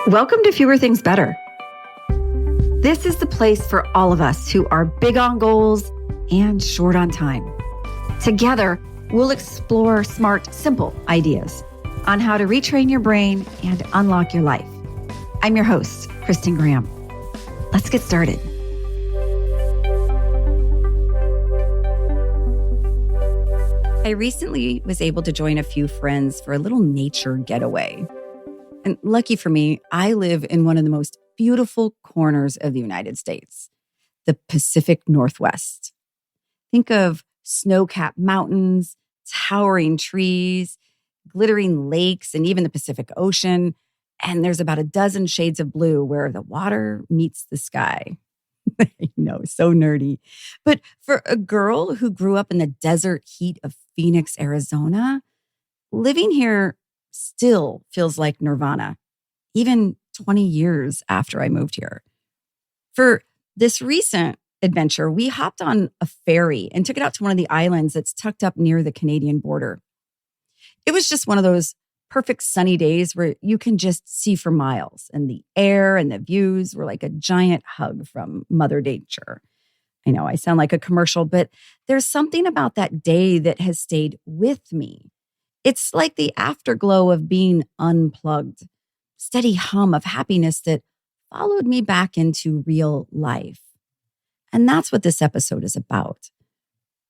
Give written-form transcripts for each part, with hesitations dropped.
Welcome to Fewer Things Better. This is the place for all of us who are big on goals and short on time. Together, we'll explore smart, simple ideas on how to retrain your brain and unlock your life. I'm your host, Kristin Graham. Let's get started. I recently was able to join a few friends for a little nature getaway. And lucky for me, I live in one of the most beautiful corners of the United States, the Pacific Northwest. Think of snow-capped mountains, towering trees, glittering lakes, and even the Pacific Ocean. And there's about a dozen shades of blue where the water meets the sky. I know, so nerdy. But for a girl who grew up in the desert heat of Phoenix, Arizona, living here still feels like nirvana, even 20 years after I moved here. For this recent adventure, we hopped on a ferry and took it out to one of the islands that's tucked up near the Canadian border. It was just one of those perfect sunny days where you can just see for miles, and the air and the views were like a giant hug from Mother Nature. I know I sound like a commercial, but there's something about that day that has stayed with me. It's like the afterglow of being unplugged, steady hum of happiness that followed me back into real life. And that's what this episode is about.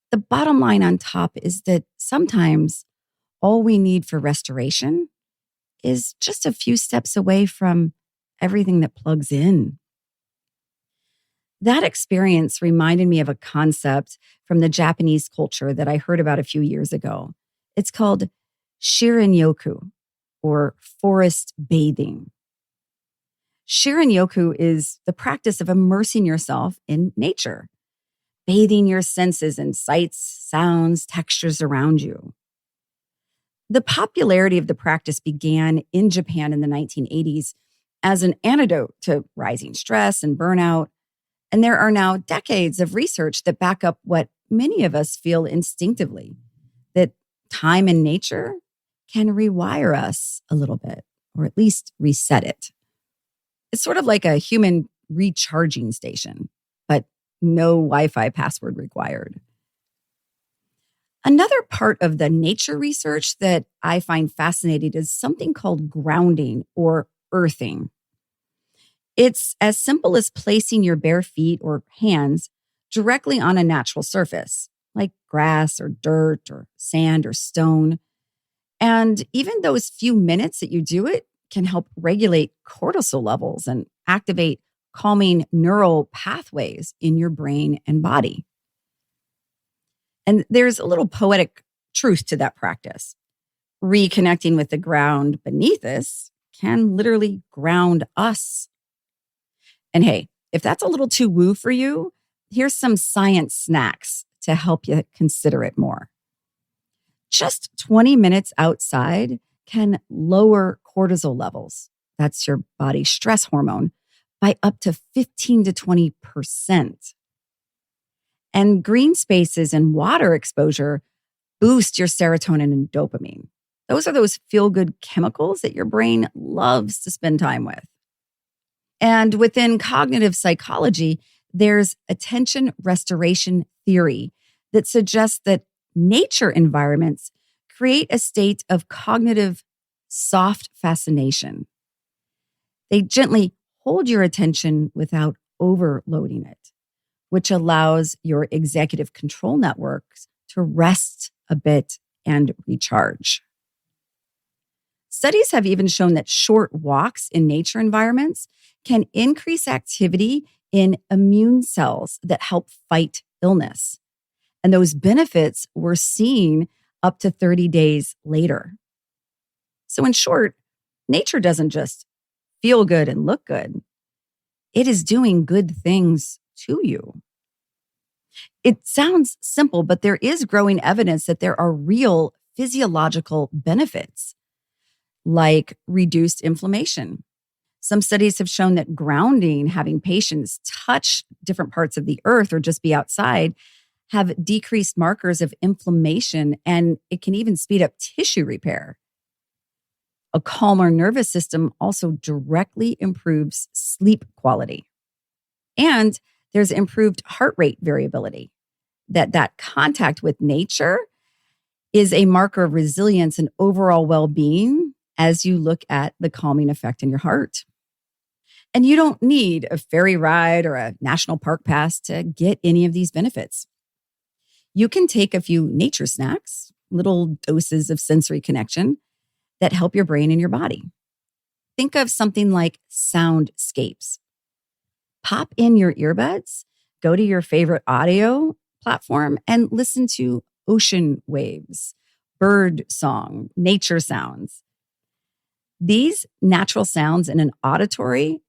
The bottom line on top is that sometimes all we need for restoration is just a few steps away from everything that plugs in. That experience reminded me of a concept from the Japanese culture that I heard about a few years ago. It's called shinrin-yoku, or forest bathing. Shinrin-yoku is the practice of immersing yourself in nature, bathing your senses in sights, sounds, textures around you. The popularity of the practice began in Japan in the 1980s as an antidote to rising stress and burnout. And there are now decades of research that back up what many of us feel instinctively, that time in nature can rewire us a little bit, or at least reset it. It's sort of like a human recharging station, but no Wi-Fi password required. Another part of the nature research that I find fascinating is something called grounding or earthing. It's as simple as placing your bare feet or hands directly on a natural surface, like grass or dirt or sand or stone. And even those few minutes that you do it can help regulate cortisol levels and activate calming neural pathways in your brain and body. And there's a little poetic truth to that practice. Reconnecting with the ground beneath us can literally ground us. And hey, if that's a little too woo for you, here's some science snacks to help you consider it more. Just 20 minutes outside can lower cortisol levels, that's your body's stress hormone, by up to 15 to 20%. And green spaces and water exposure boost your serotonin and dopamine. Those are those feel-good chemicals that your brain loves to spend time with. And within cognitive psychology, there's attention restoration theory that suggests that nature environments create a state of cognitive soft fascination. They gently hold your attention without overloading it, which allows your executive control networks to rest a bit and recharge. Studies have even shown that short walks in nature environments can increase activity in immune cells that help fight illness. And those benefits were seen up to 30 days later. So in short, nature doesn't just feel good and look good. It is doing good things to you. It sounds simple, but there is growing evidence that there are real physiological benefits, like reduced inflammation. Some studies have shown that grounding, having patients touch different parts of the earth or just be outside, have decreased markers of inflammation, and it can even speed up tissue repair. A calmer nervous system also directly improves sleep quality. And there's improved heart rate variability. That contact with nature is a marker of resilience and overall well-being as you look at the calming effect in your heart. And you don't need a ferry ride or a national park pass to get any of these benefits. You can take a few nature snacks, little doses of sensory connection that help your brain and your body. Think of something like soundscapes. Pop in your earbuds, go to your favorite audio platform, and listen to ocean waves, bird song, nature sounds. These natural sounds in an auditory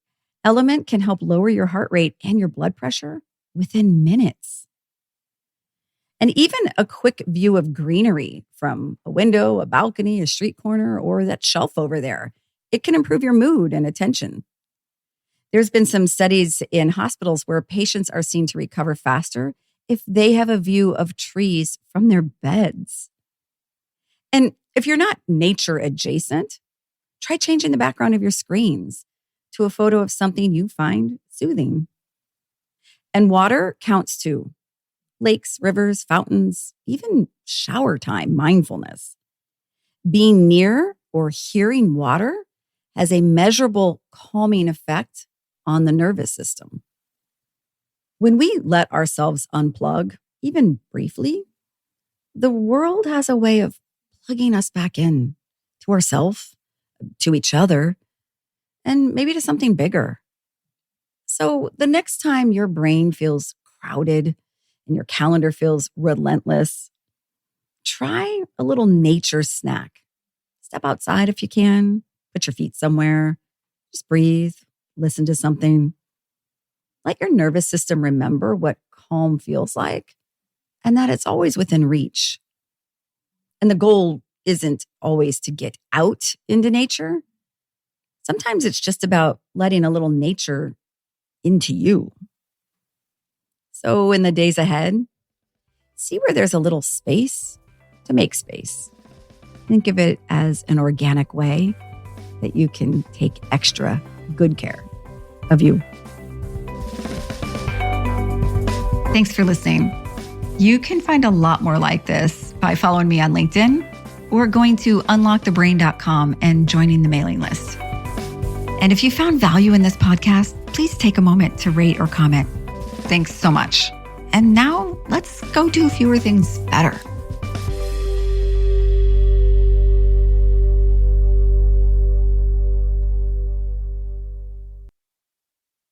element can help lower your heart rate and your blood pressure within minutes. And even a quick view of greenery from a window, a balcony, a street corner, or that shelf over there, it can improve your mood and attention. There's been some studies in hospitals where patients are seen to recover faster if they have a view of trees from their beds. And if you're not nature adjacent, try changing the background of your screens to a photo of something you find soothing. And water counts too. Lakes, rivers, fountains, even shower time mindfulness. Being near or hearing water has a measurable calming effect on the nervous system. When we let ourselves unplug, even briefly, the world has a way of plugging us back in to ourselves, to each other, and maybe to something bigger. So the next time your brain feels crowded and your calendar feels relentless, try a little nature snack. Step outside if you can, put your feet somewhere, just breathe, listen to something. Let your nervous system remember what calm feels like and that it's always within reach. And the goal isn't always to get out into nature. Sometimes it's just about letting a little nature into you. So in the days ahead, see where there's a little space to make space. Think of it as an organic way that you can take extra good care of you. Thanks for listening. You can find a lot more like this by following me on LinkedIn or going to unlockthebrain.com and joining the mailing list. And if you found value in this podcast, please take a moment to rate or comment. Thanks so much. And now let's go do fewer things better.